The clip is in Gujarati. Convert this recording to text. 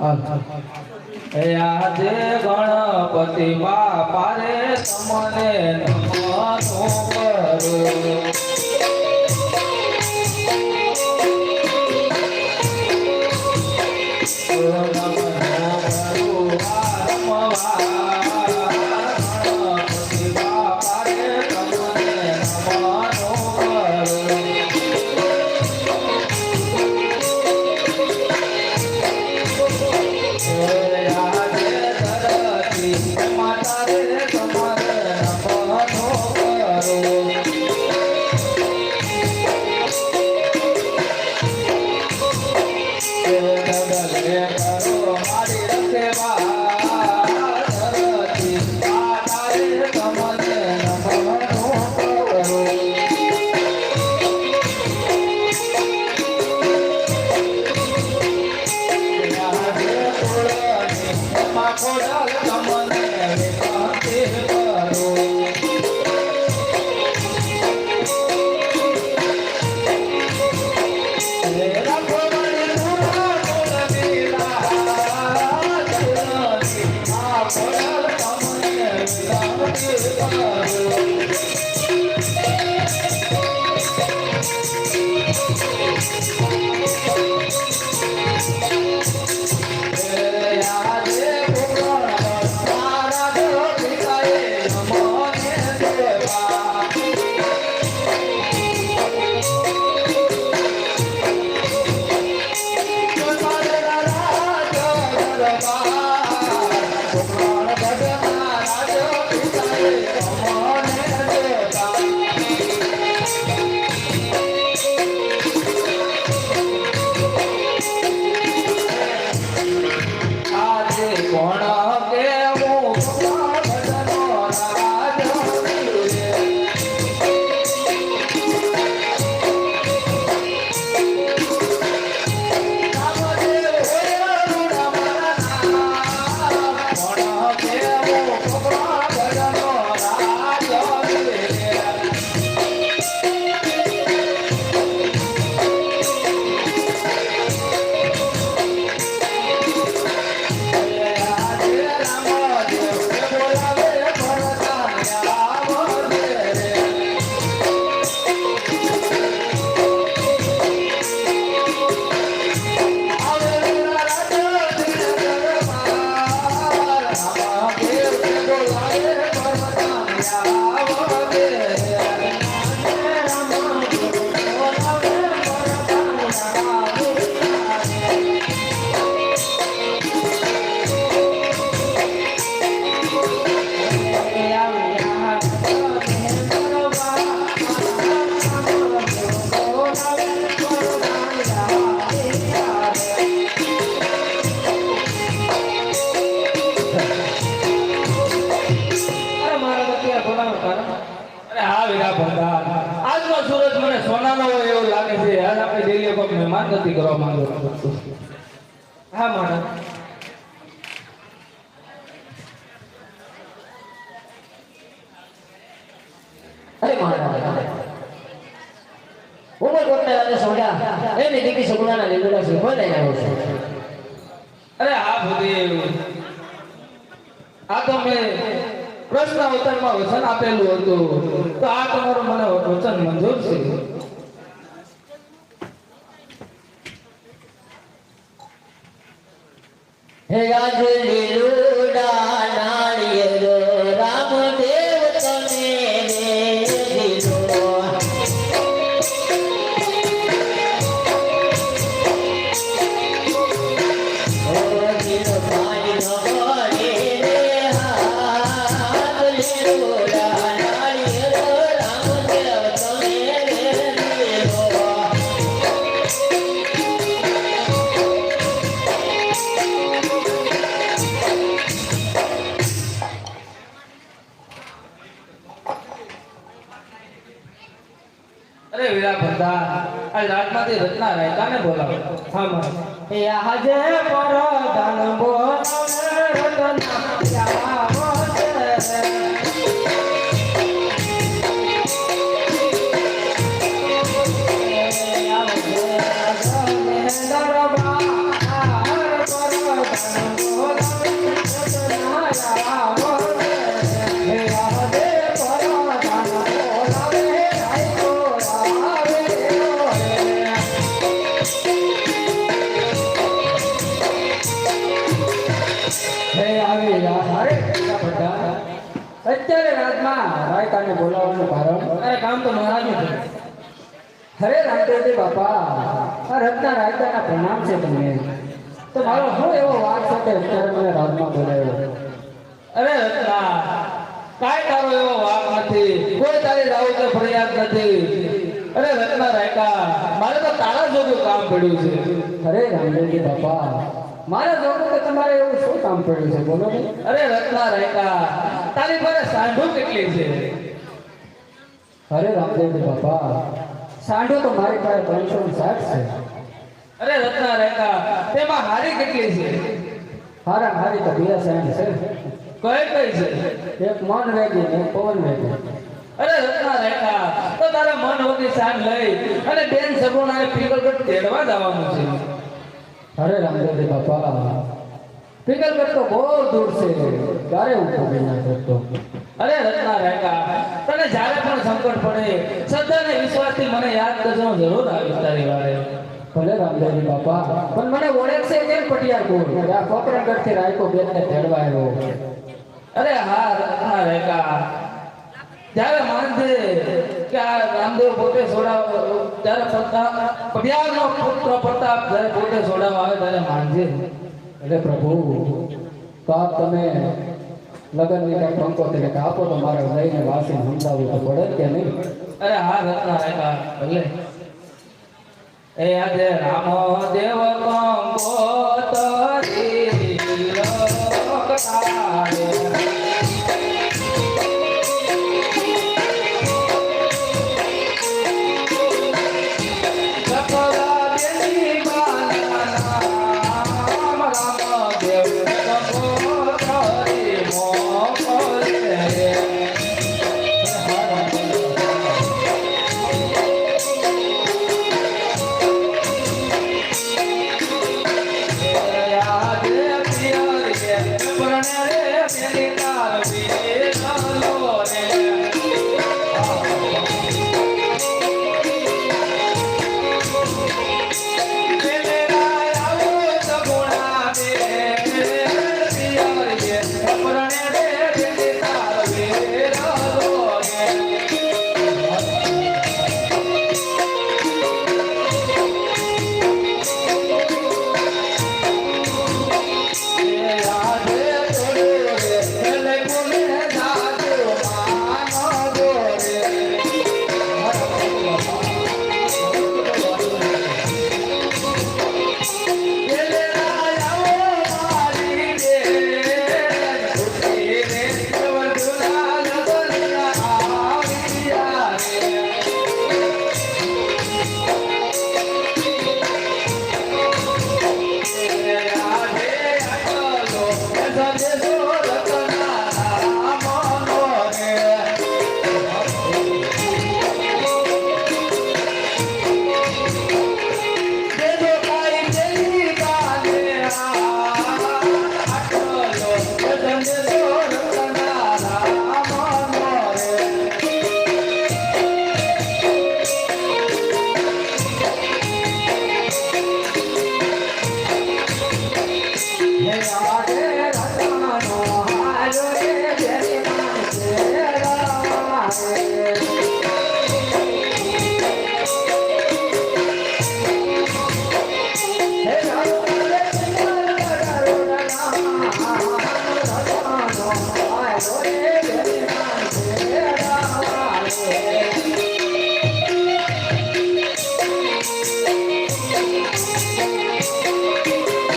આજે ગણપતિ બાપા રે તમને નમનો કરું મહેમાન નથી કરવા માંગો હા માણસ અરે મહારાજ ઉમર કોટના રાજા સોડા એની દીકરી સગુણાના લીલુડા છે બોલે આવ્યો છે અરે હા ભૂદેવ આ તો મેં પ્રશ્ન અવતારમાં વચન આપેલું હતું તો આ તમારું મને વચન મંજૂર છે હે રાજ લીલુડા નાળિયેર રામદેવ તને દીધો ઓ દિલ પાણી ન પડે રે હાથ લીલુડા નાળિયેર રામદેવ તને દીધો અરે વીરા ભંડા આ રાતમાંથી રચના રાયકાને બોલાવો હા મારે એ આજે પરદાન બોલાવે રતના આવો છે દરબાર પરદાન અત્યારે રાજમાં રાયકાને બોલાવવાનું કારણ અરે કામ તો મહારાજનું છે. અરે રામદેવજી બાપા આ રત્ના રાયકાના પ્રણામ છે તમને તો મારો શું એવો વાત છે કે અત્યારે મને રાજમાં બોલાવ્યો અરે રત્ના, કાંઈ તારો એવો વાક નથી, કોઈ તારી રાવ કે ફરિયાદ નથી. અરે રત્ના રાયકા, મારે તો તારા જોગું કામ પડ્યું છે. અરે રામદેવજી બાપા મારે જોવું કે તમારે એવું શું કામ પડ્યું છે બોલો ને અરે રત્ના રાયકા, તારી પાસે સાંઢું કેટલી છે? અરે રામદેવજી બાપા સાંઢો તો મારી પાસે 360 છે અરે રત્ના રાયકા, તેમાં હારી કેટલી છે? હારા હારી તો 2 સાંઢ છે કઈ કઈ છે? એક મન વેગી ને એક પવન વેગી અરે રત્ના રાયકા, તો તારા મન વગી સાંઢ લઈ અને બેન સગુણાને પીગલગઢ તેડવા જવાનું છે. અરે રામદેવજી બાપા પિંગલગઢ તો બહુ દૂર છે ક્યારે હું પહોંચી ના શકતો અરે રત્ના રાયકા, તને જ્યારે પણ સંકટ પડે શ્રદ્ધા અને વિશ્વાસથી મને યાદ કરજો, જરૂર આવીશ તારી વારે. ભલે રામદેવજી બાપા પણ મને ઓળખશે કેમ પટિયારપુર આ કોકરણગઢ થી રાયકો બેનને તેડવા આવ્યો અરે હા રત્ના રાયકા, જ્યારે માનજે કે આ રામદેવ પોતે છોડાવ, ત્યારે પટિયારનો પુત્ર પ્રતાપ જ્યારે પોતે છોડાવવા આવે ત્યારે માનજે. એટલે પ્રભુ તો આપ તમે લગનની કાંઈક કંકોત્રી કે આપો તો મારે લઈને વાસીને સમજાવવું તો પડે કે નહીં અરે હા રત્ના રાયકા, ભલે. એ આજે રામો દેવ કંકોત્રી લોકતારે